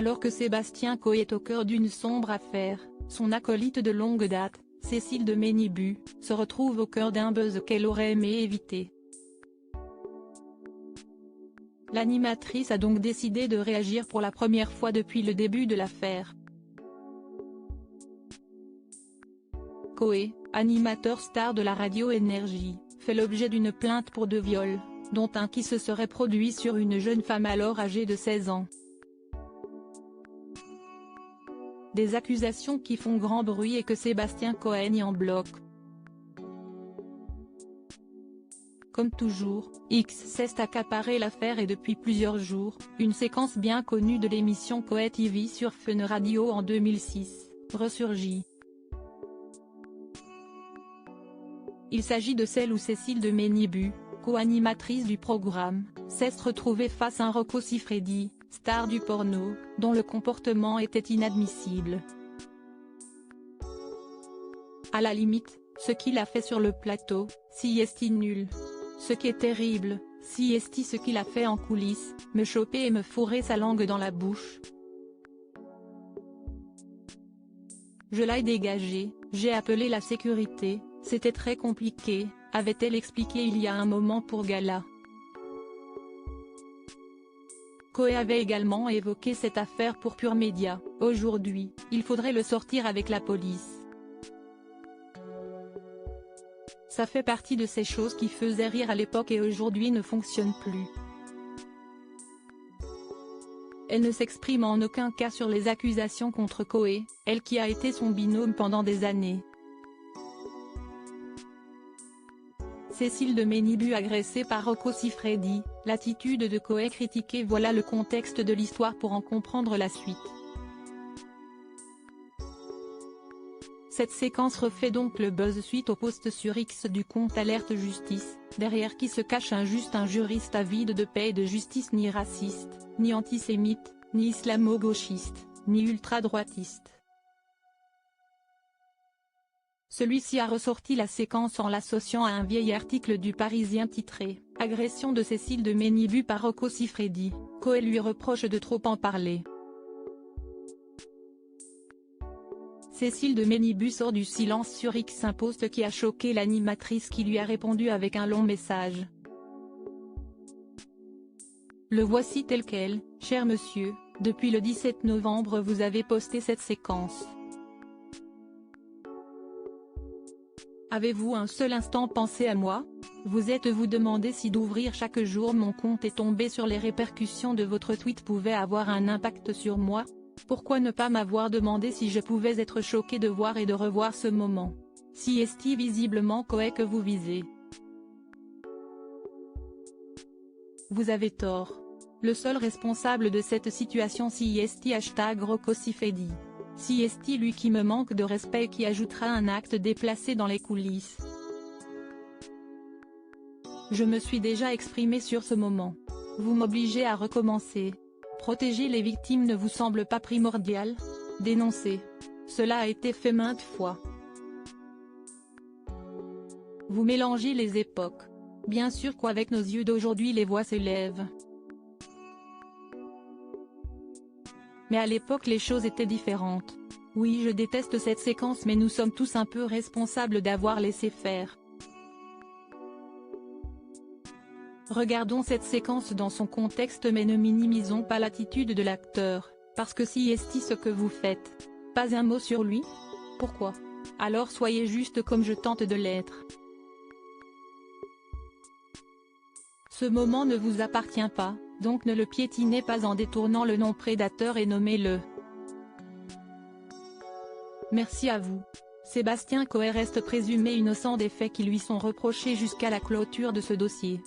Alors que Sébastien Coé est au cœur d'une sombre affaire, son acolyte de longue date, Cécile de Ménibu, se retrouve au cœur d'un buzz qu'elle aurait aimé éviter. L'animatrice a donc décidé de réagir pour la première fois depuis le début de l'affaire. Coé, animateur star de la radio Énergie, fait l'objet d'une plainte pour 2 viols, dont un qui se serait produit sur une jeune femme alors âgée de 16 ans. Des accusations qui font grand bruit et que Sébastien Coé nie en bloc. Comme toujours, X s'est accaparé l'affaire et depuis plusieurs jours, une séquence bien connue de l'émission Coé TV sur Fun Radio en 2006, ressurgit. Il s'agit de celle où Cécile de Ménibu, co-animatrice du programme, s'est retrouvée face à un Rocco Siffredi, star du porno, dont le comportement était inadmissible. À la limite, ce qu'il a fait sur le plateau, si est nul. Ce qui est terrible, si est ce qu'il a fait en coulisses, me choper et me fourrer sa langue dans la bouche. Je l'ai dégagé, j'ai appelé la sécurité, c'était très compliqué, avait-elle expliqué il y a un moment pour Gala. Coé avait également évoqué cette affaire pour Pure Média. Aujourd'hui, il faudrait le sortir avec la police. Ça fait partie de ces choses qui faisaient rire à l'époque et aujourd'hui ne fonctionnent plus. Elle ne s'exprime en aucun cas sur les accusations contre Coé, elle qui a été son binôme pendant des années. Cécile de Ménibu agressée par Rocco Siffredi, l'attitude de Coé critiquée. Voilà le contexte de l'histoire pour en comprendre la suite. Cette séquence refait donc le buzz suite au post sur X du compte Alerte Justice, derrière qui se cache un juriste avide de paix et de justice, ni raciste, ni antisémite, ni islamo-gauchiste, ni ultra-droitiste. Celui-ci a ressorti la séquence en l'associant à un vieil article du Parisien titré « Agression de Cécile de Ménibu par Rocco Siffredi », Coé lui reproche de trop en parler. Cécile de Ménibu sort du silence sur X, un post qui a choqué l'animatrice qui lui a répondu avec un long message. Le voici tel quel: « Cher monsieur, depuis le 17 novembre vous avez posté cette séquence. Avez-vous un seul instant pensé à moi? Vous êtes-vous demandé si d'ouvrir chaque jour mon compte et tomber sur les répercussions de votre tweet pouvait avoir un impact sur moi? Pourquoi ne pas m'avoir demandé si je pouvais être choqué de voir et de revoir ce moment? Si est visiblement Coé que vous visez. Vous avez tort. Le seul responsable de cette situation si est #Rocco Siffredi. Si est lui qui me manque de respect et qui ajoutera un acte déplacé dans les coulisses. Je me suis déjà exprimé sur ce moment. Vous m'obligez à recommencer. Protéger les victimes ne vous semble pas primordial? Dénoncer. Cela a été fait maintes fois. Vous mélangez les époques. Bien sûr qu'avec nos yeux d'aujourd'hui les voix s'élèvent. Mais à l'époque les choses étaient différentes. Oui, je déteste cette séquence, mais nous sommes tous un peu responsables d'avoir laissé faire. Regardons cette séquence dans son contexte mais ne minimisons pas l'attitude de l'acteur, parce que si est ce que vous faites. Pas un mot sur lui? Pourquoi? Alors soyez juste comme je tente de l'être. Ce moment ne vous appartient pas, donc ne le piétinez pas en détournant le nom prédateur et nommez-le. Merci à vous. Sébastien Coé reste présumé innocent des faits qui lui sont reprochés jusqu'à la clôture de ce dossier.